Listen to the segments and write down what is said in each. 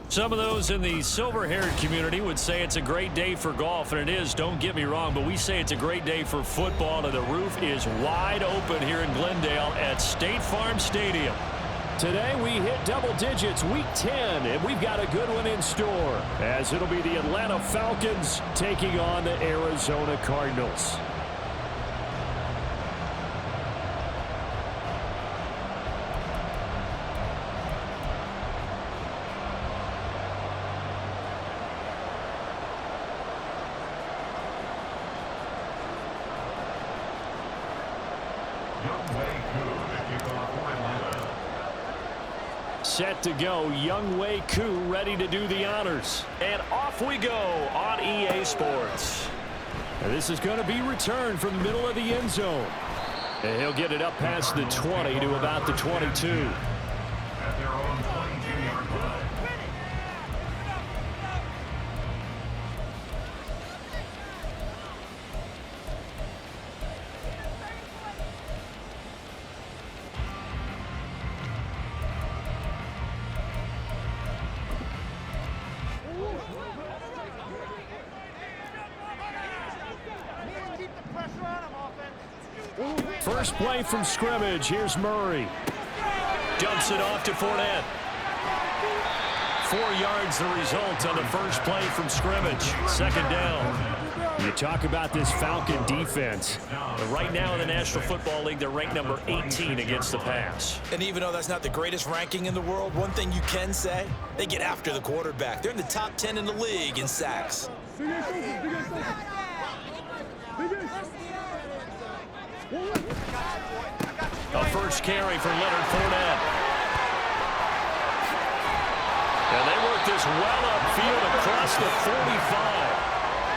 Some of those in the silver-haired community would say it's a great day for golf, and it is, don't get me wrong, but we say it's a great day for football, and the roof is wide open here in Glendale at State Farm Stadium. Today we hit double digits, Week 10, and we've got a good one in store, as it'll be the Atlanta Falcons taking on the Arizona Cardinals. Set to go, Young Wk10 ready to do the honors. And off we go on EA Sports. And this is going to be returned from the middle of the end zone. And he'll get it up past the 20 to about the 22. First play from scrimmage. Here's Murray. Dumps it off to Fournette. 4 yards the result on the first play from scrimmage. Second down. You talk about this Falcon defense. Right now in the National Football League, they're ranked number 18 against the pass. And even though that's not the greatest ranking in the world, one thing you can say, they get after the quarterback. They're in the top 10 in the league in sacks. A first carry for Leonard Fournette. And they work this well upfield across the 45.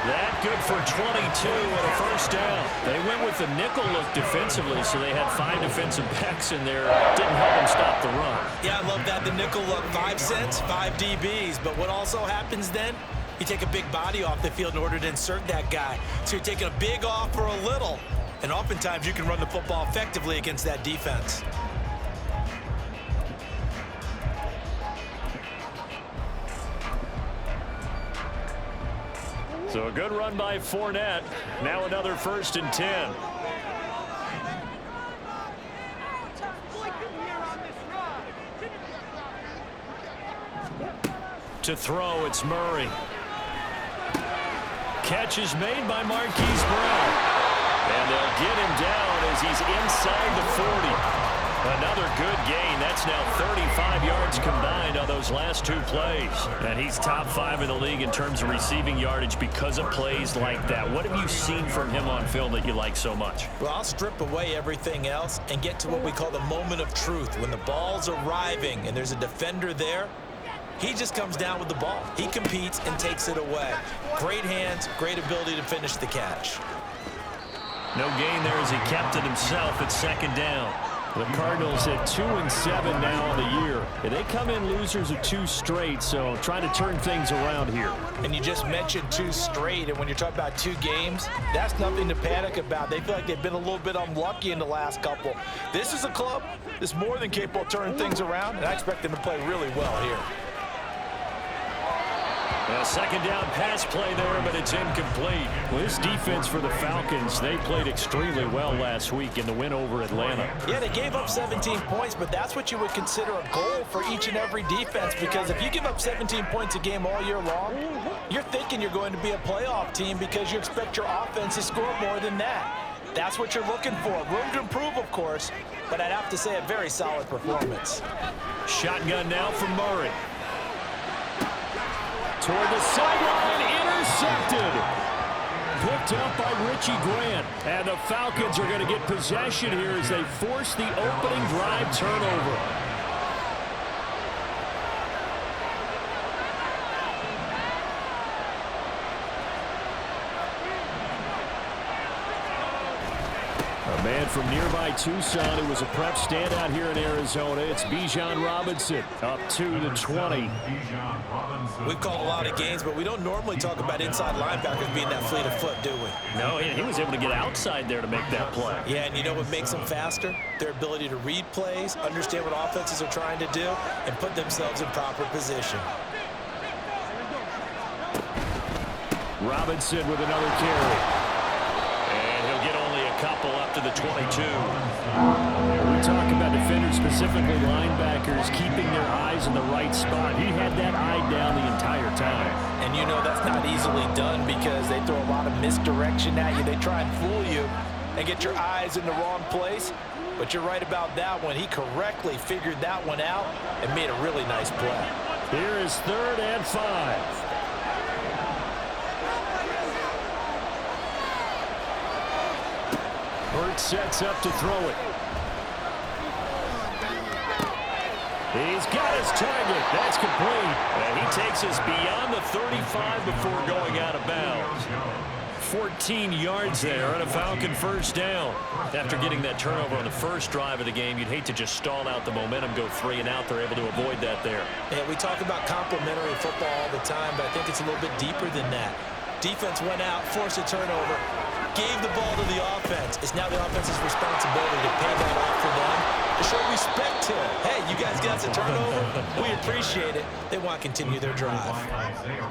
That good for 22 and a first down. They went with the nickel look defensively, so they had 5 defensive backs in there. Didn't help them stop the run. Yeah, I love that. The nickel look, 5 cents, 5 DBs. But what also happens then? You take a big body off the field in order to insert that guy. So you're taking a big off for a little. And oftentimes you can run the football effectively against that defense. So a good run by Fournette. Now another 1st and 10. To throw, it's Murray. Catch is made by Marquise Brown. And they'll get him down as he's inside the 40. Another good gain. That's now 35 yards combined on those last 2 plays. And he's top 5 in the league in terms of receiving yardage because of plays like that. What have you seen from him on film that you like so much? Well, I'll strip away everything else and get to what we call the moment of truth. When the ball's arriving and there's a defender there, he just comes down with the ball. He competes and takes it away. Great hands, great ability to finish the catch. No gain there as he kept it himself at second down. The Cardinals at 2-7 now on the year. And they come in losers of 2 straight, so trying to turn things around here. And you just mentioned 2 straight, and when you're talking about 2 games, that's nothing to panic about. They feel like they've been a little bit unlucky in the last couple. This is a club that's more than capable of turning things around, and I expect them to play really well here. A second down pass play there, but it's incomplete. Well, this defense for the Falcons, they played extremely well last week in the win over Atlanta. Yeah, they gave up 17 points, but that's what you would consider a goal for each and every defense, because if you give up 17 points a game all year long, you're thinking you're going to be a playoff team because you expect your offense to score more than that. That's what you're looking for. Room to improve, of course, but I'd have to say a very solid performance. Shotgun now from Murray. Toward the sideline, intercepted. Picked up by Richie Grant. And the Falcons are going to get possession here as they force the opening drive turnover. A man from nearby Tucson who was a prep standout here in Arizona. It's Bijan Robinson up to the 20. We've called a lot of games, but we don't normally talk about inside linebackers being that fleet of foot, do we? No, he was able to get outside there to make that play. Yeah, and you know what makes them faster? Their ability to read plays, understand what offenses are trying to do, and put themselves in proper position. Robinson with another carry. And he'll get only a couple up to the 22. We talk about defenders, specifically linebackers, keeping their eyes in the right spot. He had that eye down the entire time. And you know that's not easily done because they throw a lot of misdirection at you. They try and fool you and get your eyes in the wrong place. But you're right about that one. He correctly figured that one out and made a really nice play. Here is 3rd and 5. Hurts sets up to throw it. He's got his target. That's complete. And he takes us beyond the 35 before going out of bounds. 14 yards there on a Falcon first down. After getting that turnover on the first drive of the game, you'd hate to just stall out the momentum, go 3 and out. They're able to avoid that there. Yeah, we talk about complementary football all the time, but I think it's a little bit deeper than that. Defense went out, forced a turnover, gave the ball to the offense. It's now the offense's responsibility to pay that off for them, to show respect to it. Hey, you guys got the turnover. We appreciate it. They want to continue their drive.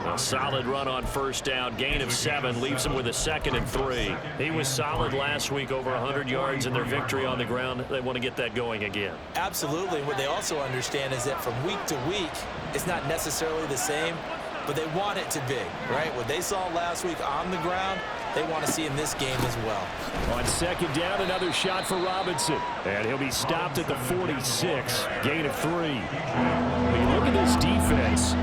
A solid run on first down. Gain of 7 leaves them with a 2nd and 3. He was solid last week, over 100 yards in their victory on the ground. They want to get that going again. Absolutely. What they also understand is that from week to week, it's not necessarily the same, but they want it to be, right? What they saw last week on the ground, they want to see in this game as well. On 2nd down, another shot for Robinson. And he'll be stopped at the 46. Gain of 3. When you look at this defense,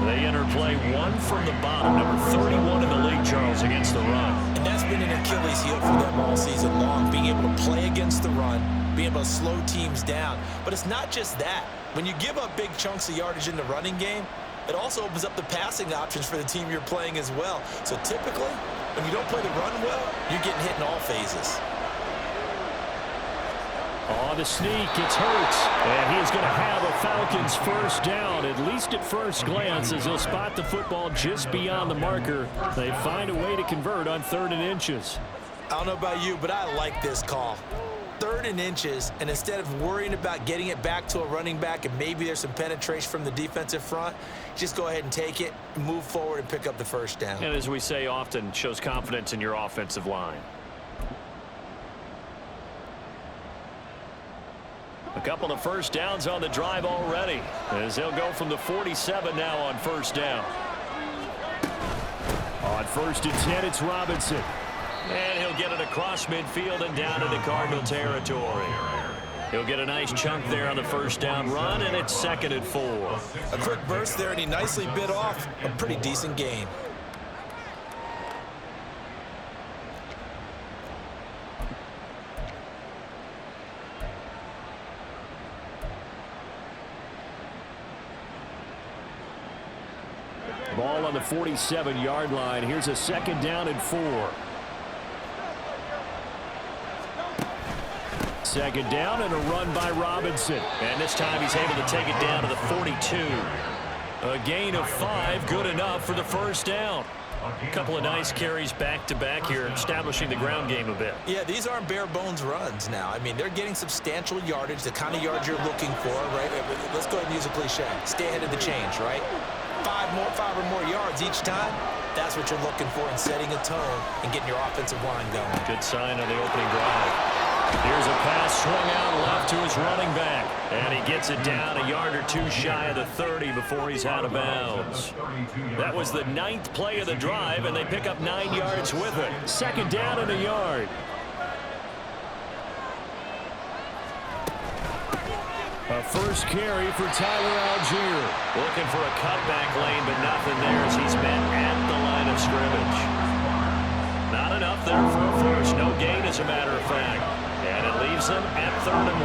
they enter play 1 from the bottom, number 31 in the league, Charles, against the run. And that's been an Achilles heel for them all season long, being able to play against the run, being able to slow teams down. But it's not just that. When you give up big chunks of yardage in the running game, it also opens up the passing options for the team you're playing as well. So typically, when you don't play the run well, you're getting hit in all phases. On the sneak, it's Hurts. And he's going to have a Falcons first down, at least at first glance, as they'll spot the football just beyond the marker. They find a way to convert on 3rd and inches. I don't know about you, but I like this call. 3rd and inches, and instead of worrying about getting it back to a running back and maybe there's some penetration from the defensive front, just go ahead and take it, move forward, and pick up the first down. And as we say often, shows confidence in your offensive line. A couple of first downs on the drive already, as they'll go from the 47 now on first down. On 1st and 10, it's Robinson. And he'll get it across midfield and down into Cardinal territory. He'll get a nice chunk there on the first down run, and it's 2nd and 4. A quick burst there, and he nicely bit off a pretty decent gain. Ball on the 47-yard line. Here's a 2nd down and 4. 2nd down and a run by Robinson. And this time he's able to take it down to the 42. A gain of 5, good enough for the first down. A couple of nice carries back-to-back here, establishing the ground game a bit. Yeah, these aren't bare-bones runs now. I mean, they're getting substantial yardage, the kind of yards you're looking for, right? Let's go ahead and use a cliche. Stay ahead of the change, right? 5 or more yards each time. That's what you're looking for in setting a tone and getting your offensive line going. Good sign on the opening drive. Here's a pass swung out left to his running back. And he gets it down a yard or 2 shy of the 30 before he's out of bounds. That was the 9th play of the drive, and they pick up 9 yards with it. 2nd down and a yard. A first carry for Tyler Algier. Looking for a cutback lane, but nothing there as he's met at the line of scrimmage. Not enough there for a first. No gain, as a matter of fact. And it leaves them at 3rd and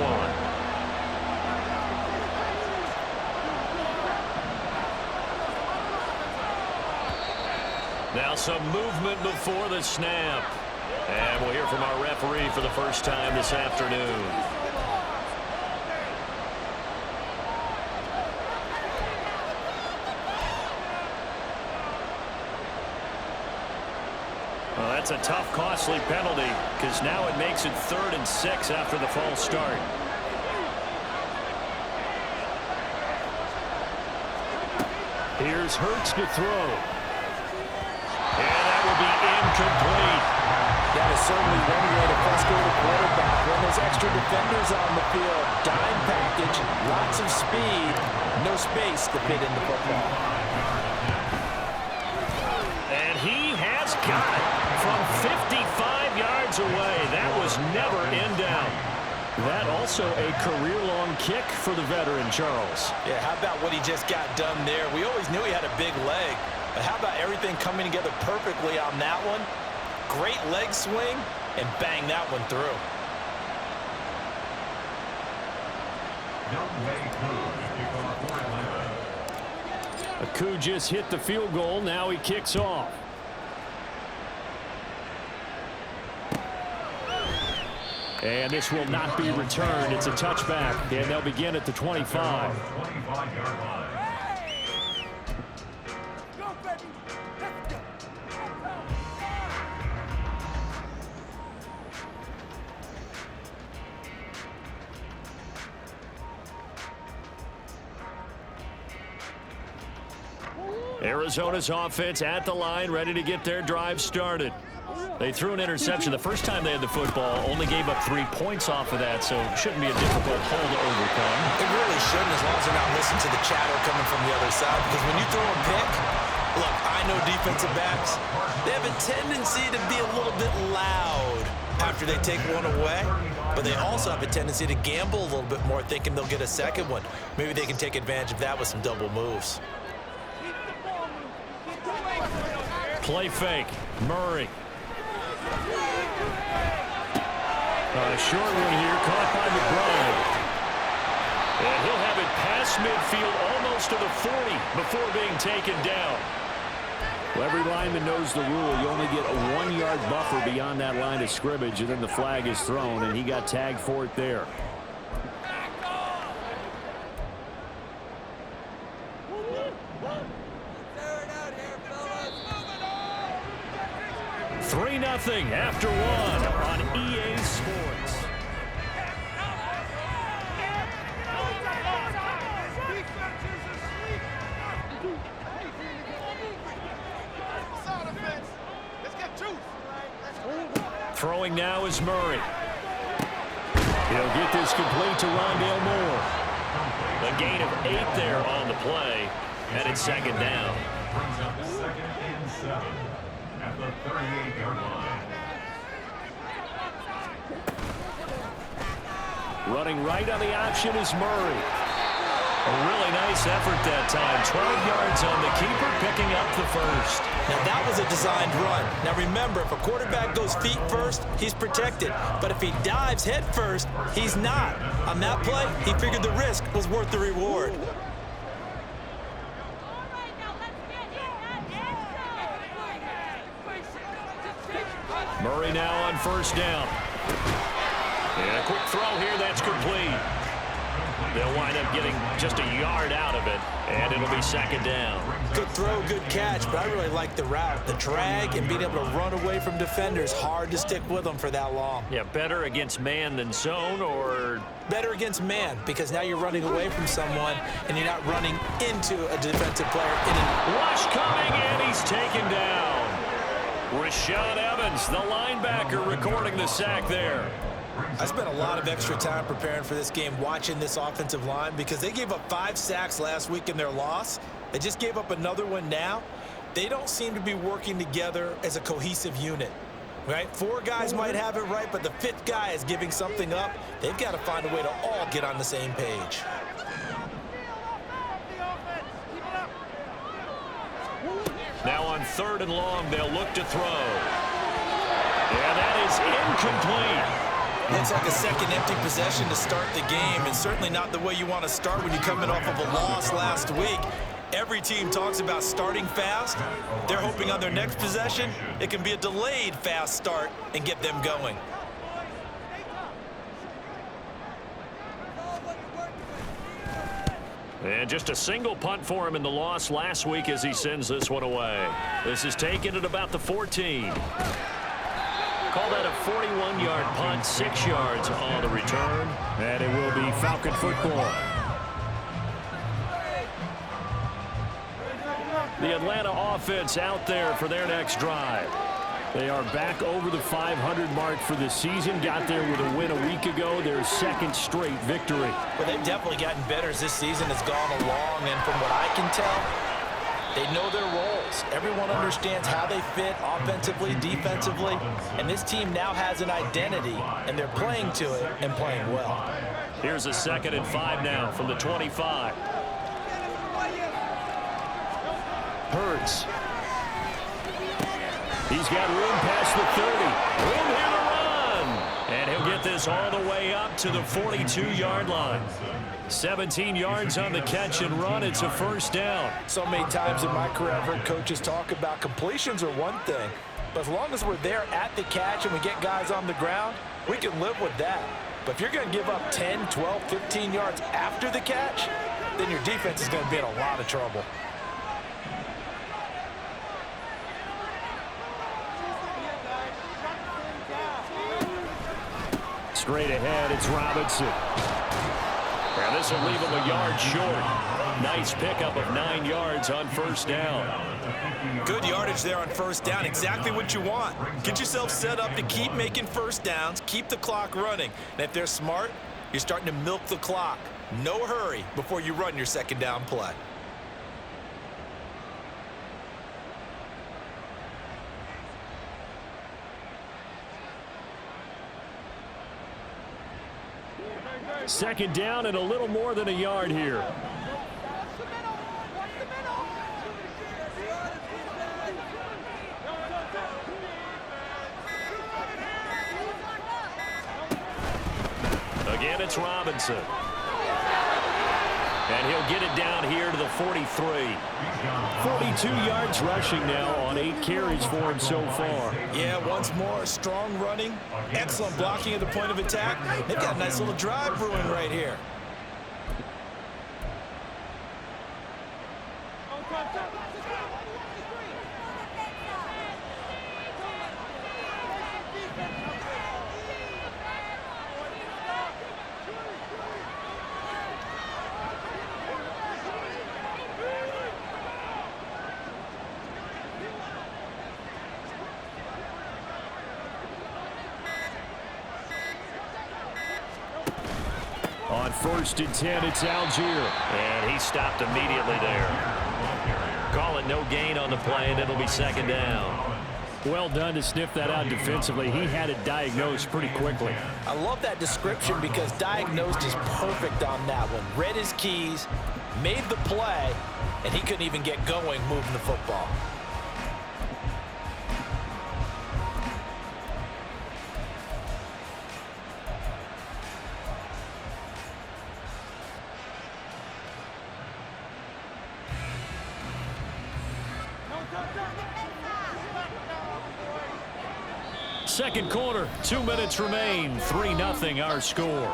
1. Now some movement before the snap. And we'll hear from our referee for the first time this afternoon. Well, that's a tough, costly penalty because now it makes it 3rd and 6 after the false start. Here's Hurts to throw. And that complete. That is certainly one way to frustrate a quarterback when there's extra defenders on the field. Dime package, lots of speed, no space to fit in the football. And he has got it from 55 yards away. That was never in down. That also a career-long kick for the veteran, Charles. Yeah, how about what he just got done there? We always knew he had a big leg, but how about everything coming together perfectly on that one? Great leg swing, and bang that one through. Wk10 just hit the field goal. Now he kicks off. And this will not be returned. It's a touchback, and they'll begin at the 25. Arizona's offense at the line, ready to get their drive started. They threw an interception the first time they had the football, only gave up 3 points off of that, so it shouldn't be a difficult hole to overcome. It really shouldn't, as long as they're not listening to the chatter coming from the other side, because when you throw a pick, look, I know defensive backs, they have a tendency to be a little bit loud after they take one away, but they also have a tendency to gamble a little bit more, thinking they'll get a second one. Maybe they can take advantage of that with some double moves. Play fake. Murray. A short one here, caught by McBride. And he'll have it past midfield, almost to the 40 before being taken down. Well, every lineman knows the rule. You only get a 1-yard buffer beyond that line of scrimmage, and then the flag is thrown, and he got tagged for it there. Nothing after one on EA Sports. Throwing now is Murray. He'll get this complete to Rondale Moore. A gain of 8 there on the play, and it's second down. At the 38-yard line. Running right on the option is Murray. A really nice effort that time. 12 yards on the keeper, picking up the first. Now, that was a designed run. Now, remember, if a quarterback goes feet first, he's protected. But if he dives head first, he's not. On that play, he figured the risk was worth the reward. Murray now on first down. And a quick throw here, that's complete. They'll wind up getting just a yard out of it, and it'll be second down. Good throw, good catch, but I really like the route. The drag and being able to run away from defenders, hard to stick with them for that long. Yeah, better against man than zone, or? Better against man, because now you're running away from someone, and you're not running into a defensive player. Rush coming, and he's taken down. Rashaan Evans, the linebacker, recording the sack there. I spent a lot of extra time preparing for this game, watching this offensive line, because they gave up 5 sacks last week in their loss. They just gave up another one now. They don't seem to be working together as a cohesive unit, right? 4 guys might have it right, but the 5th guy is giving something up. They've got to find a way to all get on the same page. Now on 3rd and long, they'll look to throw. Yeah, that is incomplete. Looks like a second empty possession to start the game, and certainly not the way you want to start when you're coming off of a loss last week. Every team talks about starting fast. They're hoping on their next possession, it can be a delayed fast start and get them going. And just a single punt for him in the loss last week as he sends this one away. This is taken at about the 14. Call that a 41-yard punt, 6 yards on the return, and it will be Falcon football. The Atlanta offense out there for their next drive. They are back over the 500 mark for the season. Got there with a win a week ago. Their second straight victory. Well, they've definitely gotten better as this season has gone along. And from what I can tell, they know their roles. Everyone understands how they fit offensively, defensively. And this team now has an identity, and they're playing to it and playing well. Here's a 2nd and 5 now from the 25. Hurts. He's got room past the 30. Room here to run. And he'll get this all the way up to the 42-yard line. 17 yards on the catch and run. It's a first down. So many times in my career, I've heard coaches talk about completions are one thing. But as long as we're there at the catch and we get guys on the ground, we can live with that. But if you're going to give up 10, 12, 15 yards after the catch, then your defense is going to be in a lot of trouble. Straight ahead, it's Robinson. And this will leave him a yard short. Nice pickup of 9 yards on first down. Good yardage there on first down. Exactly what you want. Get yourself set up to keep making first downs, keep the clock running. And if they're smart, you're starting to milk the clock. No hurry before you run your second down play. Second down and a little more than a yard here. Again, it's Robinson. And he'll get it down here to the 43. 42 yards rushing now on 8 carries for him so far. Yeah, once more, strong running, excellent blocking at the point of attack. They've got a nice little drive brewing right here. On 1st and 10, it's Algier. And he stopped immediately there. Call it no gain on the play, and it'll be second down. Well done to sniff that out defensively. He had it diagnosed pretty quickly. I love that description because diagnosed is perfect on that one. Read his keys, made the play, and he couldn't even get going moving the football. Second quarter, 2 minutes remain. 3-0 our score.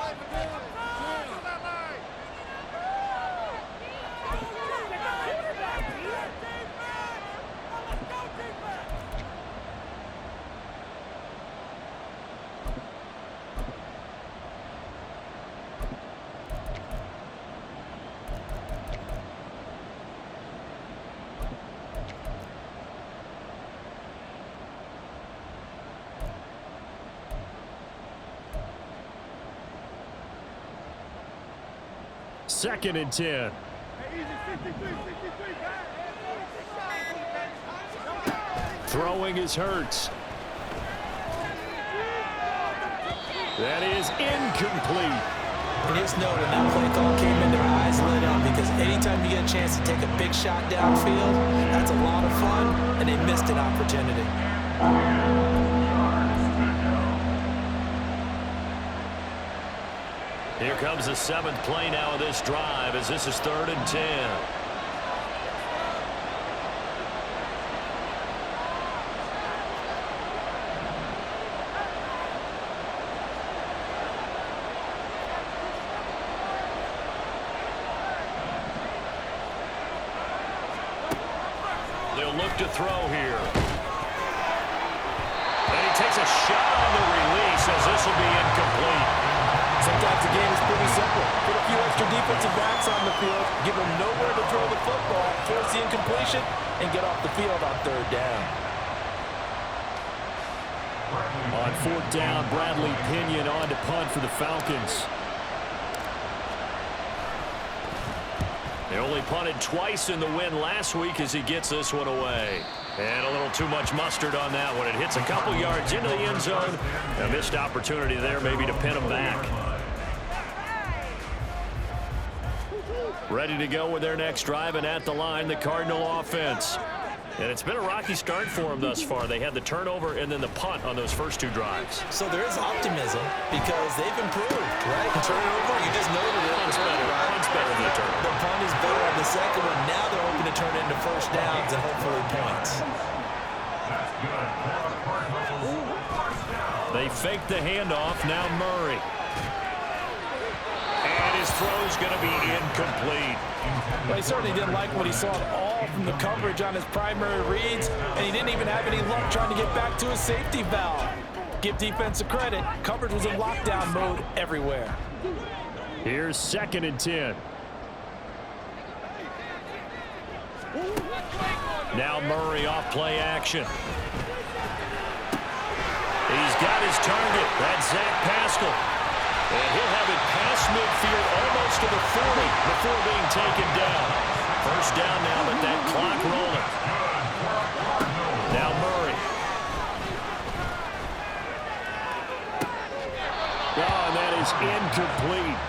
Second and 10. Throwing is Hurts. That is incomplete. And just know when that play call came in, their eyes lit up because anytime you get a chance to take a big shot downfield, that's a lot of fun, and they missed an opportunity. Here comes the 7th play now of this drive as this is 3rd and 10. They'll look to throw here. And he takes a shot on the release as this will be incomplete. Sometimes the game is pretty simple. Put a few extra defensive backs on the field, give them nowhere to throw the football, force the incompletion, and get off the field on 3rd down. On fourth down, Bradley Pinion on to punt for the Falcons. They only punted twice in the win last week as he gets this one away. And a little too much mustard on that one. It hits a couple yards into the end zone. A missed opportunity there maybe to pin him back. Ready to go with their next drive, and at the line, the Cardinal offense. And it's been a rocky start for them thus far. They had the turnover and then the punt on those first two drives. So there is optimism because they've improved, right? The turnover, you just noted it. Punt's better. Punt's better than the turnover. The punt is better on the second one. Now they're hoping to turn it into first downs and hopefully points. They fake the handoff. Now Murray. And his throw's going to be incomplete. Well, he certainly didn't like what he saw at all from the coverage on his primary reads, and he didn't even have any luck trying to get back to his safety valve. Give defensive credit. Coverage was in lockdown mode everywhere. Here's 2nd and 10. Now Murray off play action. He's got his target. That's Zach Pascal. And he'll have it past midfield almost to the 40 before being taken down. First down now, but that clock rolling. Now Murray. Oh, and that is incomplete.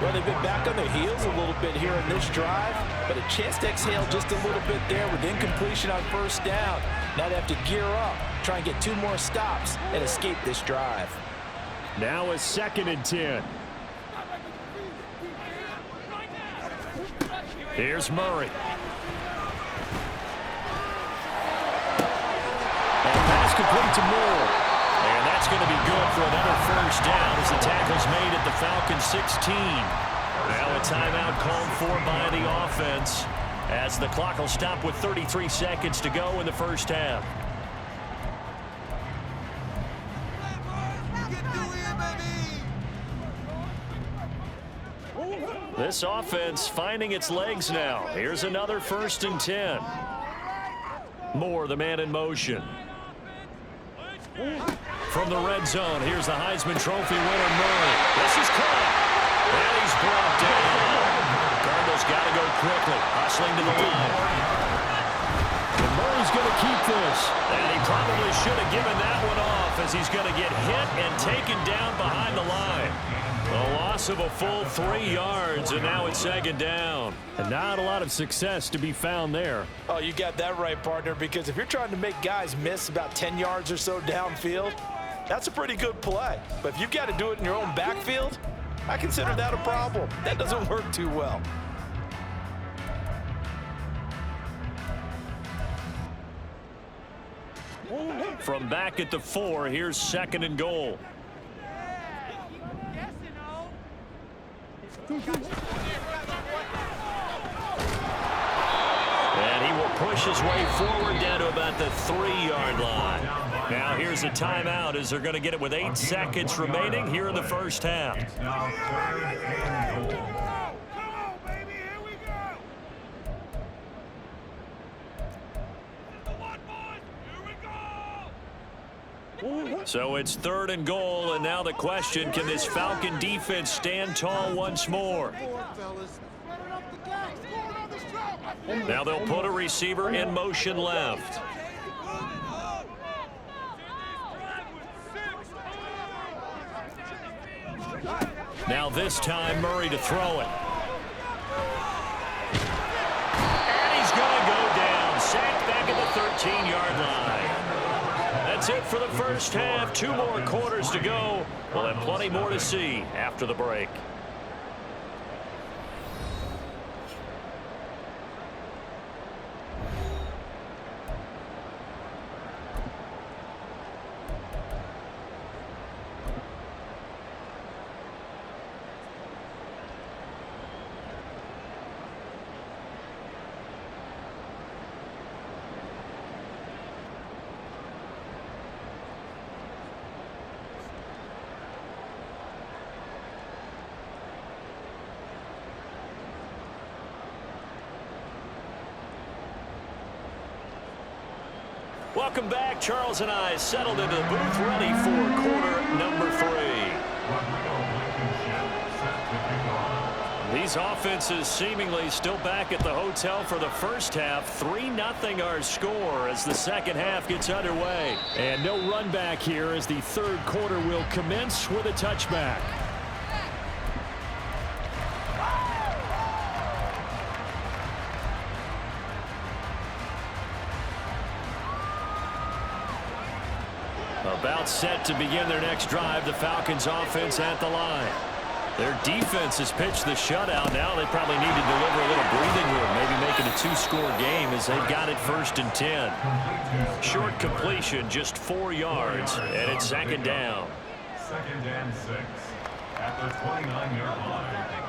Well, they've been back on their heels a little bit here in this drive, but a chance to exhale just a little bit there with incompletion on first down. Now they have to gear up, try and get 2 more stops and escape this drive. Now a 2nd and 10. Here's Murray. And pass complete to Moore. And that's going to be good for another first down as the tackle's made at the Falcons 16. Now a timeout called for by the offense as the clock will stop with 33 seconds to go in the first half. This offense finding its legs now. Here's another 1st and 10. Moore, the man in motion. From the red zone, here's the Heisman Trophy winner, Murray. This is caught. And he's brought down. Cardinals got to go quickly. Hustling to the line. And Murray's going to keep this. And he probably should have given that one off as he's going to get hit and taken down behind the line. A loss of a full 3 yards, and now it's 2nd down. And not a lot of success to be found there. Oh, you got that right, partner, because if you're trying to make guys miss about 10 yards or so downfield, that's a pretty good play. But if you've got to do it in your own backfield, I consider that a problem. That doesn't work too well. From back at the 4, here's 2nd and goal. And he will push his way forward down to about the 3-yard line. Now here's a timeout as they're going to get it with 8 seconds remaining here in the first half. So it's 3rd and goal, and now the question, can this Falcon defense stand tall once more? Now they'll put a receiver in motion left. Now this time Murray to throw it. And he's going to go down. Sacked back at the 13-yard line. That's it for the first half. 2 more quarters to go. We'll have plenty more to see after the break. Welcome back. Charles and I settled into the booth, ready for quarter number 3. These offenses seemingly still back at the hotel for the first half. 3-0 our score as the second half gets underway. And no run back here as the third quarter will commence with a touchback. About set to begin their next drive. The Falcons offense at the line. Their defense has pitched the shutout. Now they probably need to deliver a little breathing room, maybe make it a 2-score game as they've got it 1st and 10. Short completion, just 4 yards, and it's second down. 2nd and 6 at the 29-yard line.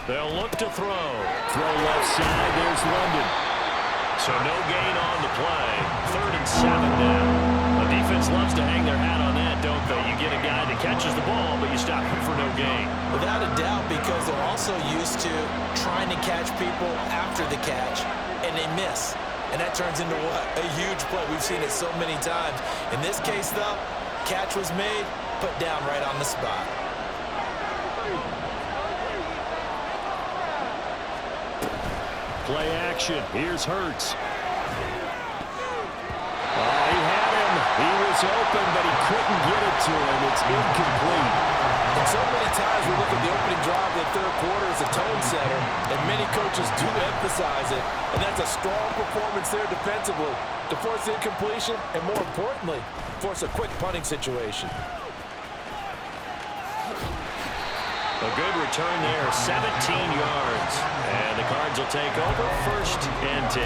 They'll look to throw. Throw left side. There's London. So no gain on the play. 3rd and 7 now. The defense loves to hang their hat on that, don't they? You get a guy that catches the ball, but you stop him for no gain. Without a doubt, because they're also used to trying to catch people after the catch, and they miss. And that turns into what? A huge play. We've seen it so many times. In this case, though, catch was made, put down right on the spot. Play action. Here's Hurts. He had him. He was open, but he couldn't get it to him. It's incomplete. And so many times we look at the opening drive of the third quarter as a tone setter, and many coaches do emphasize it. And that's a strong performance there defensively to force incompletion and, more importantly, force a quick punting situation. A good return there, 17 yards. And the Cards will take over 1st and 10.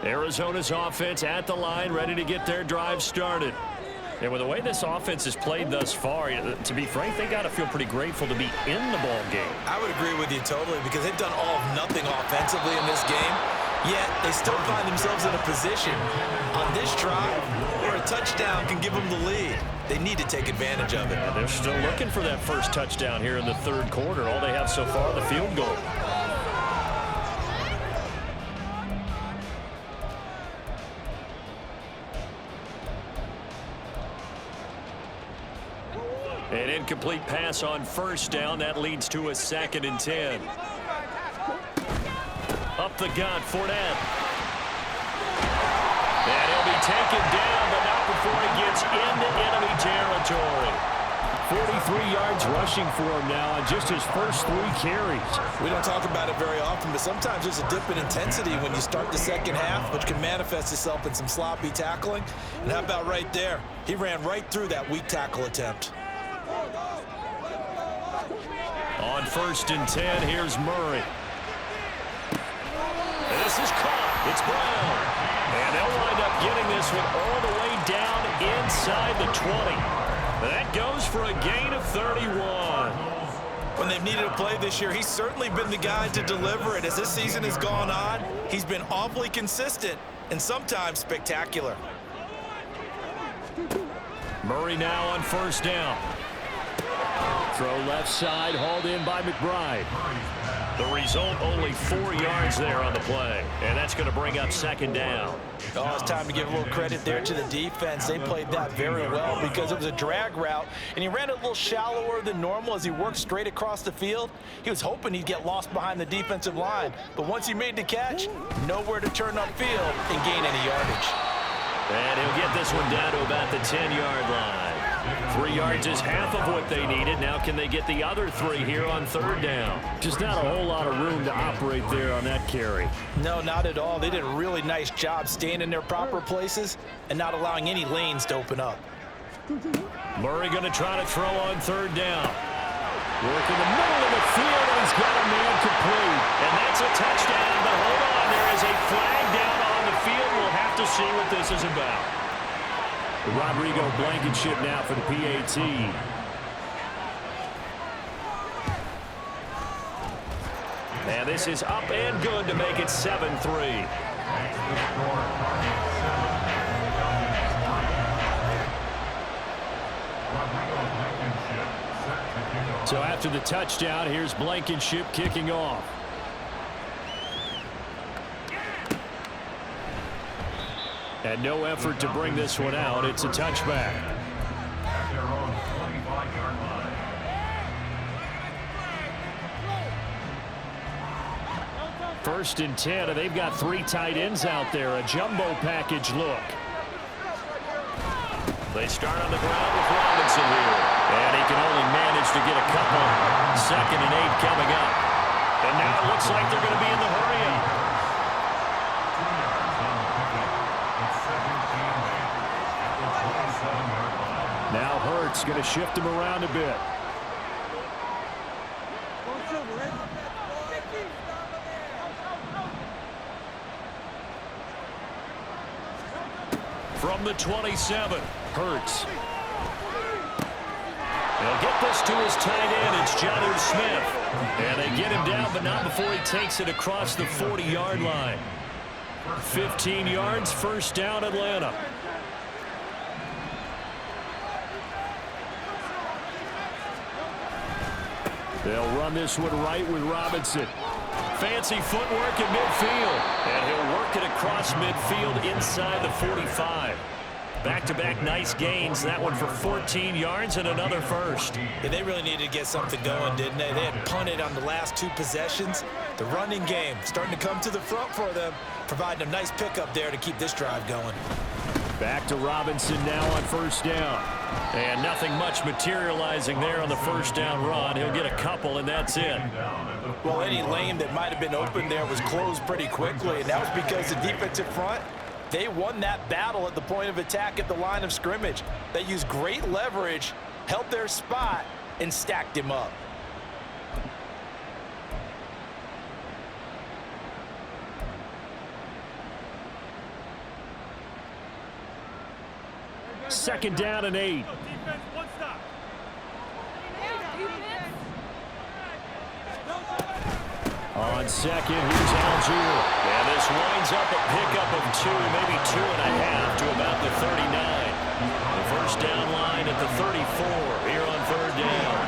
Arizona's offense at the line, ready to get their drive started. And with the way this offense has played thus far, to be frank, they got to feel pretty grateful to be in the ball game. I would agree with you totally because they've done all of nothing offensively in this game, yet they still find themselves in a position on this drive where a touchdown can give them the lead. They need to take advantage of it. And they're still looking for that first touchdown here in the third quarter. All they have so far, the field goal. An incomplete pass on first down. That leads to a 2nd and 10. Up the gut, Fournette. And he'll be taken down, but not before he gets into enemy territory. 43 yards rushing for him now on just his first 3 carries. We don't talk about it very often, but sometimes there's a dip in intensity when you start the second half, which can manifest itself in some sloppy tackling. And how about right there? He ran right through that weak tackle attempt. On 1st and 10, here's Murray. And this is caught. It's Brown. And they'll wind up getting this one all the way down inside the 20. That goes for a gain of 31. When they've needed a play this year, he's certainly been the guy to deliver it. As this season has gone on, he's been awfully consistent and sometimes spectacular. Murray now on 1st down. Throw left side, hauled in by McBride. The result, only 4 yards there on the play. And that's going to bring up 2nd down. Oh, it's time to give a little credit there to the defense. They played that very well because it was a drag route, and he ran it a little shallower than normal as he worked straight across the field. He was hoping he'd get lost behind the defensive line, but once he made the catch, nowhere to turn upfield and gain any yardage. And he'll get this one down to about the 10-yard line. 3 yards is half of what they needed. Now can they get the other 3 here on 3rd down? Just not a whole lot of room to operate there on that carry. No, not at all. They did a really nice job staying in their proper places and not allowing any lanes to open up. Murray going to try to throw on 3rd down. Work in the middle of the field, and he's got a man complete. And that's a touchdown, but hold on. There is a flag down on the field. We'll have to see what this is about. Rodrigo Blankenship now for the PAT. And this is up and good to make it 7-3. So after the touchdown, here's Blankenship kicking off. And no effort to bring this one out. It's a touchback. At their own 25-yard line. First and 10, and they've got 3 tight ends out there. A jumbo package look. They start on the ground with Robinson here. And he can only manage to get a couple. 2nd and 8 coming up. And now it looks like they're going to be in the hurry-up. Now Hurts going to shift him around a bit. From the 27, Hurts. They'll get this to his tight end. It's Jonnu Smith. And they get him down, but not before he takes it across the 40-yard line. 15 yards, first down, Atlanta. They'll run this one right with Robinson. Fancy footwork in midfield. And he'll work it across midfield inside the 45. Back-to-back nice gains. That one for 14 yards and another first. Yeah, they really needed to get something going, didn't they? They had punted on the last 2 possessions. The running game starting to come to the front for them, providing a nice pickup there to keep this drive going. Back to Robinson now on first down. And nothing much materializing there on the first down run. He'll get a couple, and that's it. Well, any lane that might have been open there was closed pretty quickly, and that was because the defensive front, they won that battle at the point of attack at the line of scrimmage. They used great leverage, held their spot, and stacked him up. Second down and 8. On second, here's Algier. And this winds up a pickup of 2, maybe 2.5 to about the 39. The first down line at the 34 here on 3rd down.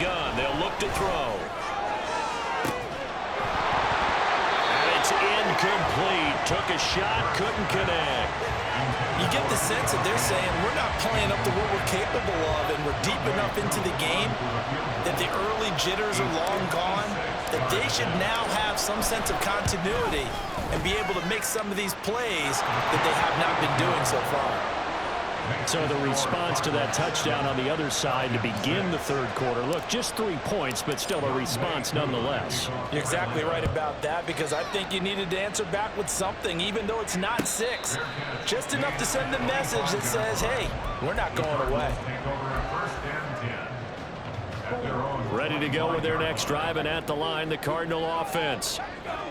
Gun. They'll look to throw. And it's incomplete. Took a shot, couldn't connect. You get the sense that they're saying we're not playing up to what we're capable of, and we're deep enough into the game that the early jitters are long gone, that they should now have some sense of continuity and be able to make some of these plays that they have not been doing so far. So the response to that touchdown on the other side to begin the 3rd quarter. Look, just 3 points, but still a response nonetheless. You're exactly right about that, because I think you needed to answer back with something, even though it's not 6. Just enough to send a message that says, hey, we're not going away. Ready to go with their next drive, and at the line, the Cardinal offense.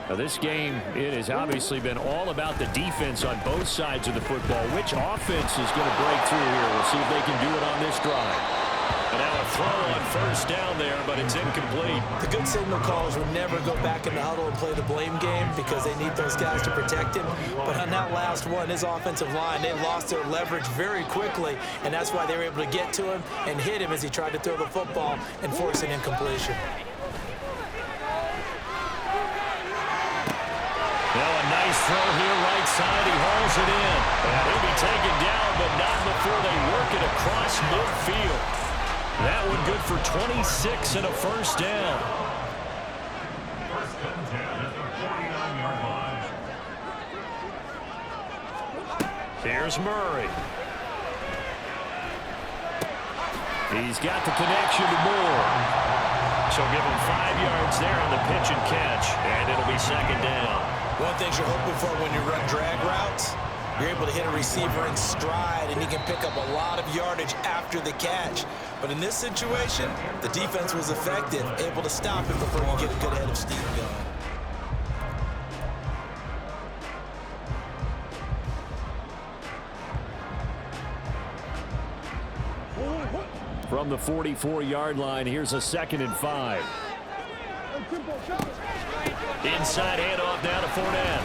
Now this game, it has obviously been all about the defense on both sides of the football. Which offense is going to break through here? We'll see if they can do it on this drive. And now a throw on first down there, but it's incomplete. The good signal callers would never go back in the huddle and play the blame game because they need those guys to protect him. But on that last one, his offensive line, they lost their leverage very quickly, and that's why they were able to get to him and hit him as he tried to throw the football and force an incompletion. Now a nice throw here right side. He hauls it in. And he'll be taken down, but not before they work it across midfield. That one good for 26 and a first down. First and 10 at the 49-yard line. Here's Murray. He's got the connection to Moore. So give him 5 yards there on the pitch and catch, and it'll be second down. One thing you're hoping for when you run drag routes, you're able to hit a receiver in stride, and he can pick up a lot of yardage after the catch. But in this situation, the defense was effective, able to stop him before you get a good head of steam going. From the 44-yard line, here's a 2nd and 5. Inside handoff now to Fournette.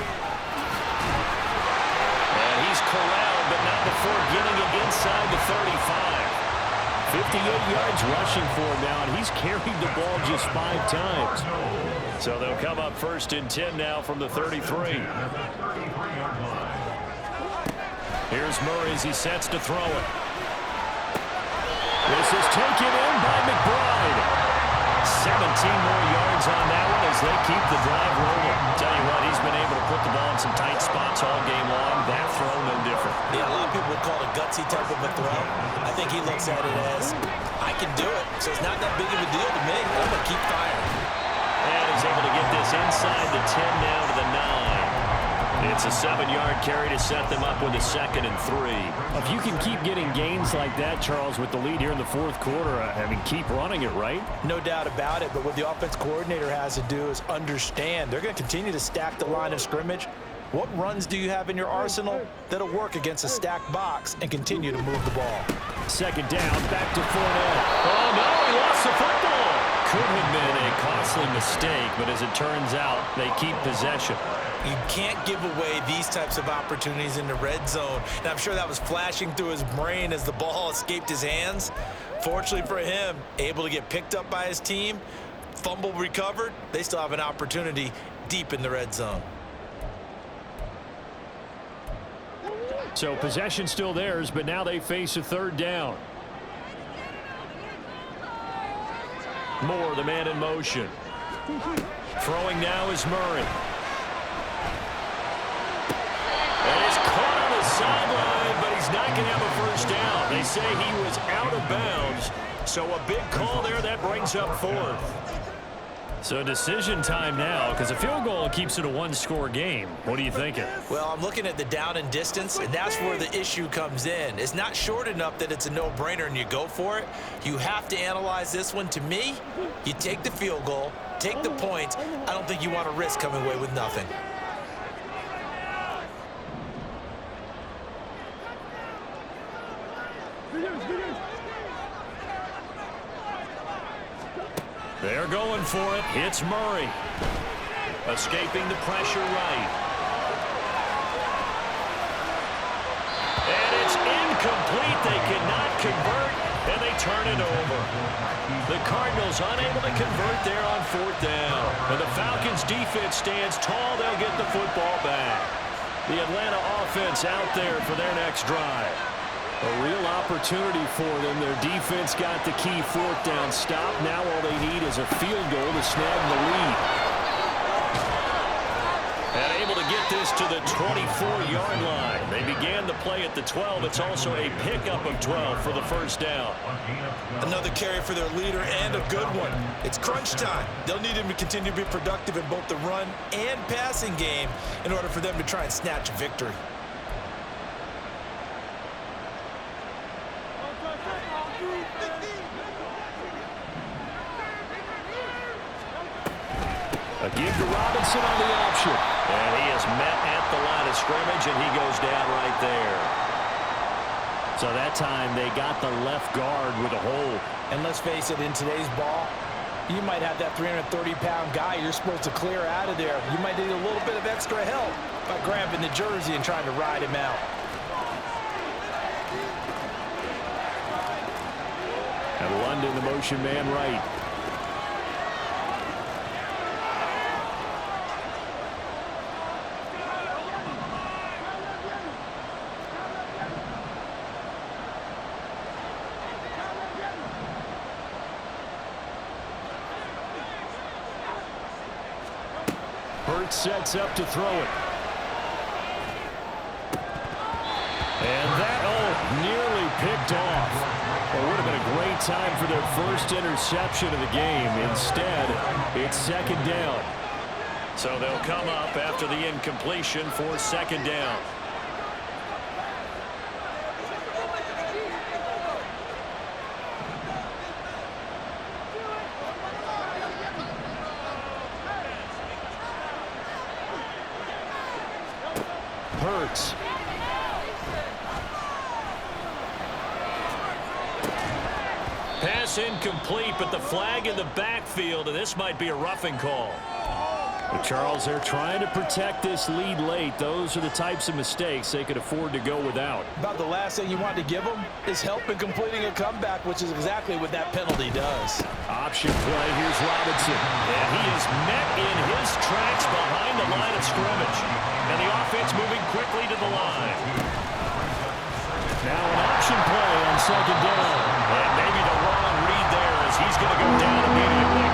And he's corralled, but not before getting it inside the 35. 58 yards rushing for him now, and he's carried the ball just 5 times. So they'll come up 1st and 10 now from the 33. Here's Murray as he sets to throw it. This is taken in by McBride. 17 more yards on that one as they keep the drive rolling. Tell you what, he's been able to put the ball in some tight spots all game long. That throw, no different. Yeah, a lot of people would call it a gutsy type of a throw. I think he looks at it as, I can do it, so it's not that big of a deal to me. I'm going to keep firing. And he's able to get this inside the 10 down to the 9. It's a 7-yard carry to set them up with a 2nd and 3. If you can keep getting gains like that, Charles, with the lead here in the 4th quarter, I mean, keep running it, right? No doubt about it, but what the offense coordinator has to do is understand they're going to continue to stack the line of scrimmage. What runs do you have in your arsenal that'll work against a stacked box and continue to move the ball? 2nd down, back to Fournette. Oh, no, he lost the football. Could have been a costly mistake, but as it turns out, they keep possession. You can't give away these types of opportunities in the red zone. And I'm sure that was flashing through his brain as the ball escaped his hands. Fortunately for him, able to get picked up by his team, fumble recovered. They still have an opportunity deep in the red zone. So possession still theirs, but now they face a 3rd down. Moore, the man in motion. Throwing now is Murray. And he's caught on the sideline, but he's not going to have a 1st down. They say he was out of bounds, so a big call there that brings up 4th. So decision time now, because a field goal keeps it a 1-score game. What are you thinking? Well, I'm looking at the down and distance, and that's where the issue comes in. It's not short enough that it's a no-brainer and you go for it. You have to analyze this one. To me, you take the field goal, take the points. I don't think you want to risk coming away with nothing. They're going for it. It's Murray. Escaping the pressure right. And it's incomplete. They cannot convert, and they turn it over. The Cardinals unable to convert there on 4th down. And the Falcons' defense stands tall. They'll get the football back. The Atlanta offense out there for their next drive. A real opportunity for them. Their defense got the key 4th down stop. Now all they need is a field goal to snag the lead. And able to get this to the 24-yard line. They began the play at the 12. It's also a pickup of 12 for the 1st down. Another carry for their leader and a good one. It's crunch time. They'll need him to continue to be productive in both the run and passing game in order for them to try and snatch a victory. A give to Robinson on the option. And he is met at the line of scrimmage, and he goes down right there. So that time they got the left guard with a hold. And let's face it, in today's ball, you might have that 330-pound guy you're supposed to clear out of there. You might need a little bit of extra help by grabbing the jersey and trying to ride him out. And London, the motion man right. Sets up to throw it. And that, nearly picked off. It would have been a great time for their first interception of the game. Instead, it's second down. So they'll come up after the incompletion for second down. Hurts. Pass incomplete, but the flag in the backfield, and this might be a roughing call. But Charles, they're trying to protect this lead late. Those are the types of mistakes they could afford to go without. About the last thing you want to give them is help in completing a comeback, which is exactly what that penalty does. Option play. Here's Robinson. And he is met in his tracks behind the line of scrimmage. And the offense moving quickly to the line. Now an option play on second down. And maybe the wrong read there as he's going to go down immediately.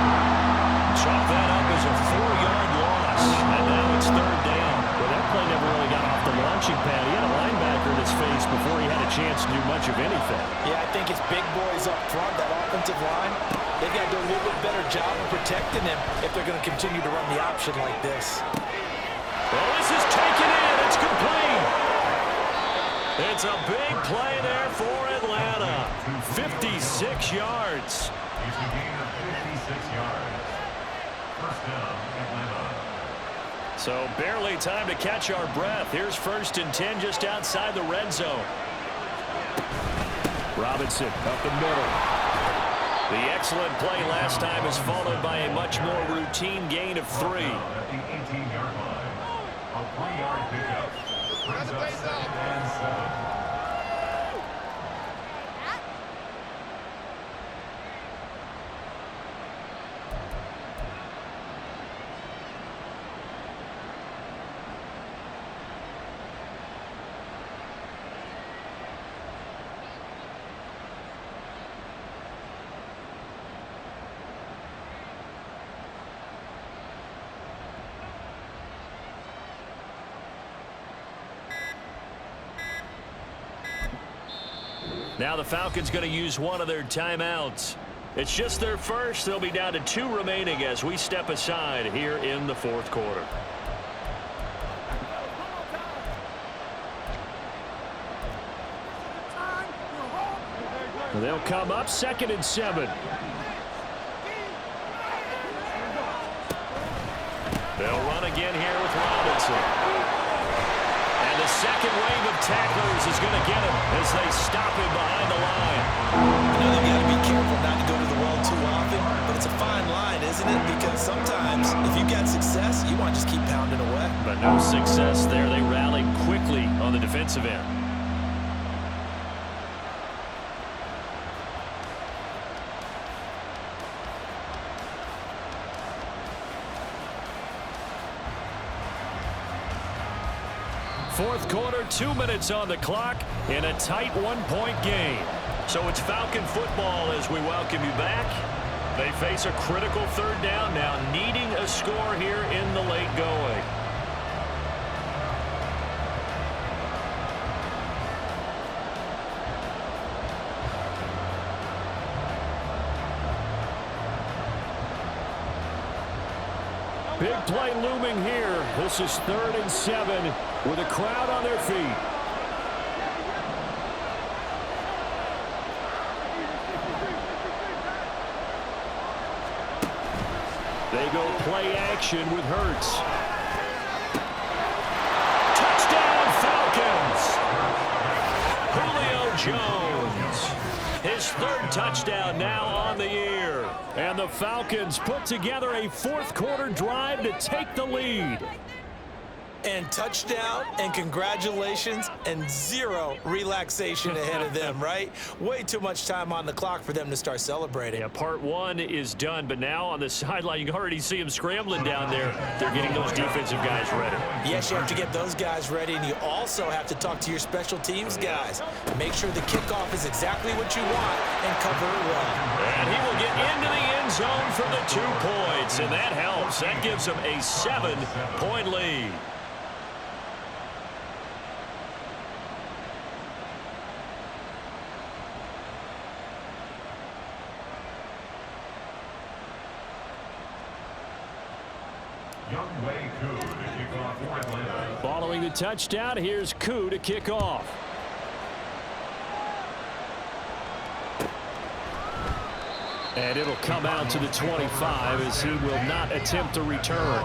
Chalk that up as a 4-yard loss. And now it's third down. Well, that play never really got off the launching pad. He had a linebacker in his face before he had a chance to do much of anything. Yeah, I think it's big boys up front, that offensive line. They've got to do a little bit better job of protecting him if they're going to continue to run the option like this. Well, this is taken in. It's complete. It's a big play there for Atlanta. 56 yards. It's a gain of 56 yards. First down, Atlanta. So barely time to catch our breath. Here's 1st and 10 just outside the red zone. Robinson up the middle. The excellent play last time is followed by a much more routine gain of 3. At the 18-yard line. A 3-yard pickup. Brings up 2nd and 7. Now the Falcons going to use one of their timeouts. It's just their first. They'll be down to 2 remaining as we step aside here in the 4th quarter. They'll come up 2nd and 7. They'll run again here with Robinson. And the second wave of tacklers is going to get him as they stop him behind the line. You know, they've got to be careful not to go to the well too often, but it's a fine line, isn't it? Because sometimes if you've got success, you want to just keep pounding away. But no success there. They rallied quickly on the defensive end. Fourth quarter, 2 minutes on the clock in a tight 1-point game. So it's Falcon football as we welcome you back. They face a critical 3rd down now, needing a score here in the late going. Big play looming here. This is 3rd and 7 with a crowd on their feet. They go play action with Hurts. Touchdown Falcons! Julio Jones. His 3rd touchdown now on the year. And the Falcons put together a 4th quarter drive to take the lead. And touchdown, and congratulations, and 0 relaxation ahead of them, right? Way too much time on the clock for them to start celebrating. Yeah, part 1 is done, but now on the sideline, you can already see them scrambling down there. They're getting those defensive guys ready. Yes, you have to get those guys ready, and you also have to talk to your special teams guys. Make sure the kickoff is exactly what you want and cover it well. And he will get into the end zone for the 2 points, and that helps. That gives them a 7-point lead. Wk10 to kick off for Atlanta. Following the touchdown, here's Koo to kick off. And it'll come out to the 25 as he will not attempt a return.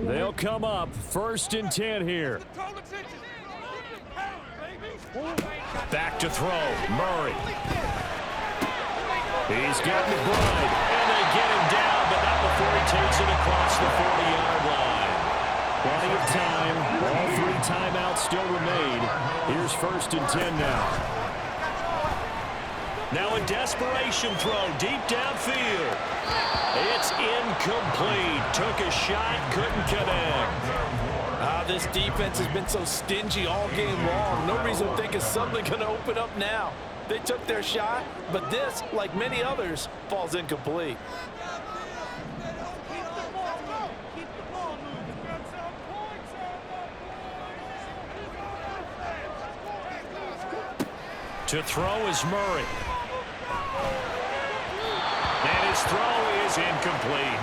They'll come up 1st and 10 here. Back to throw. Murray. He's got McBride. And they get him down, but not before he takes it across the 40-yard line. Plenty of time. All 3 timeouts still remain. Here's 1st and 10 now. Now a desperation throw deep downfield. It's incomplete. Took a shot, couldn't connect. This defense has been so stingy all game long. No reason to think it's suddenly going to open up now. They took their shot, but this, like many others, falls incomplete. To throw is Murray. And his throw is incomplete.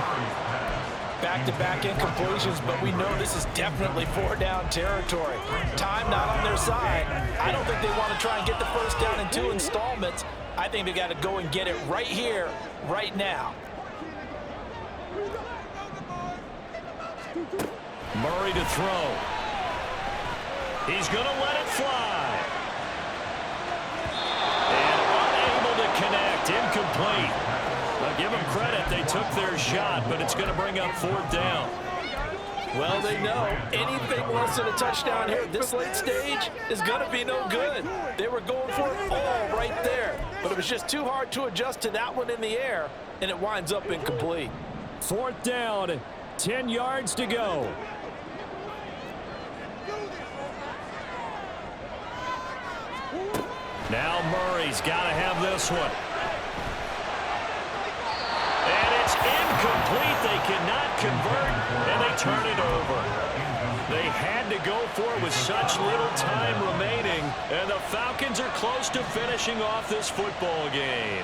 Back-to-back incompletions, but we know this is definitely 4-down territory. Time not on their side. I don't think they want to try and get the first down in 2 installments. I think they got to go and get it right here, right now. Murray to throw. He's going to let it fly. And unable to connect. Incomplete. Now give them credit. They took their shot, but it's going to bring up 4th down. Well, they know anything less than a touchdown here at this late stage is going to be no good. They were going for it all right there, but it was just too hard to adjust to that one in the air, and it winds up incomplete. 4th down, 10 yards to go. Now Murray's got to have this one. And it's incomplete. They cannot convert, and they turn it over. They had to go for it with such little time remaining, and the Falcons are close to finishing off this football game.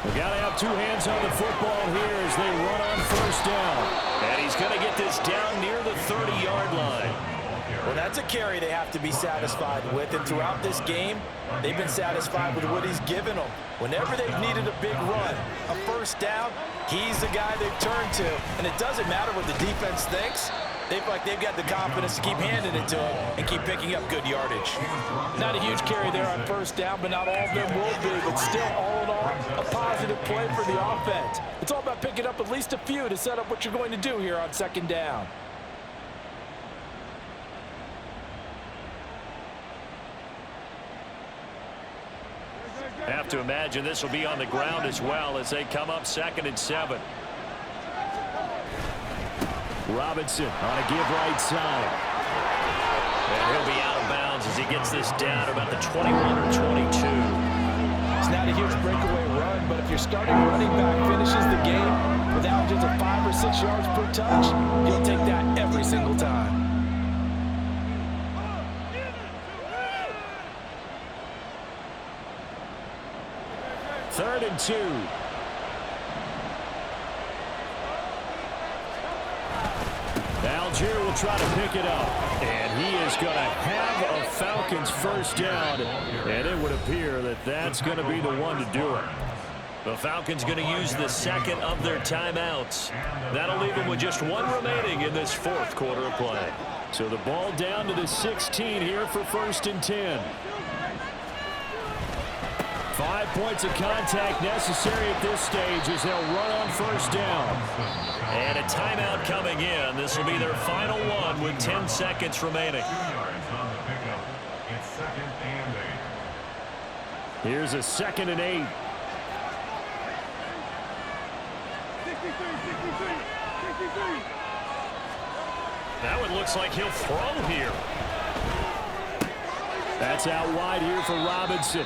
We got to have 2 hands on the football here as they run on 1st down. And he's going to get this down near the 30-yard line. Well, that's a carry they have to be satisfied with, and throughout this game, they've been satisfied with what he's given them. Whenever they've needed a big run, a first down, he's the guy they've turned to, and it doesn't matter what the defense thinks. They feel like they've got the confidence to keep handing it to him and keep picking up good yardage. Not a huge carry there on 1st down, but not all of them will be, but still, all in all, a positive play for the offense. It's all about picking up at least a few to set up what you're going to do here on 2nd down. Have to imagine this will be on the ground as well as they come up 2nd and 7. Robinson on a give right side. And he'll be out of bounds as he gets this down about the 21 or 22. It's not a huge breakaway run, but if your starting running back finishes the game with averages of 5 or 6 yards per touch, you'll take that every single time. Third and 2. Algier will try to pick it up. And he is going to have a Falcons first down. And it would appear that that's going to be the one to do it. The Falcons going to use the 2nd of their timeouts. That'll leave them with just 1 remaining in this 4th quarter of play. So the ball down to the 16 here for 1st and 10. 5 points of contact necessary at this stage as they'll run on 1st down. And a timeout coming in. This will be their final one with 10 seconds remaining. 2 yards on the pickup. It's 2nd and 8. Here's a 2nd and 8. That one looks like he'll throw here. That's out wide here for Robinson.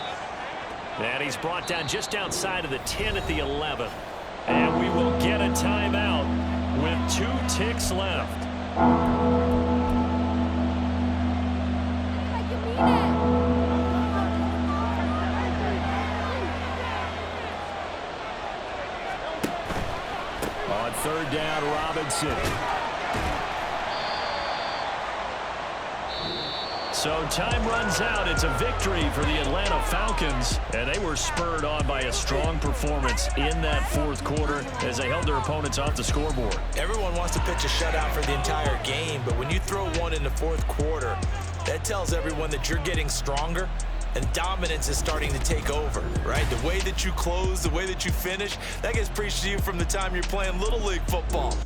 And he's brought down just outside of the 10 at the 11. And we will get a timeout with 2 ticks left. On third down, Robinson. So time runs out. It's a victory for the Atlanta Falcons, and they were spurred on by a strong performance in that fourth quarter as they held their opponents off the scoreboard. Everyone wants to pitch a shutout for the entire game, but when you throw one in the fourth quarter, that tells everyone that you're getting stronger and dominance is starting to take over, right? The way that you close, the way that you finish, that gets preached to you from the time you're playing Little League football.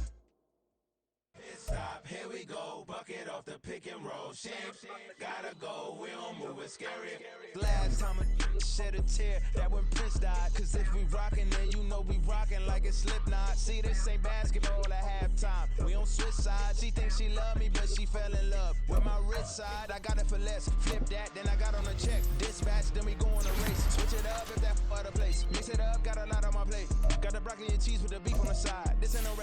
Here we go, bucket off the pick and roll. Shit, gotta go, we don't move it scary. Last time a shed a tear, that when Prince died. Cause if we rockin', then you know we rockin' like it's Slipknot. See, this ain't basketball at halftime. We on switch sides. She thinks she love me, but she fell in love with my rich side. I got it for less. Flip that, then I got on a check. Dispatch, then we go on a race. Switch it up if that other place. Mix it up, got a lot on my plate. Got the broccoli and cheese with the beef on the side. This ain't no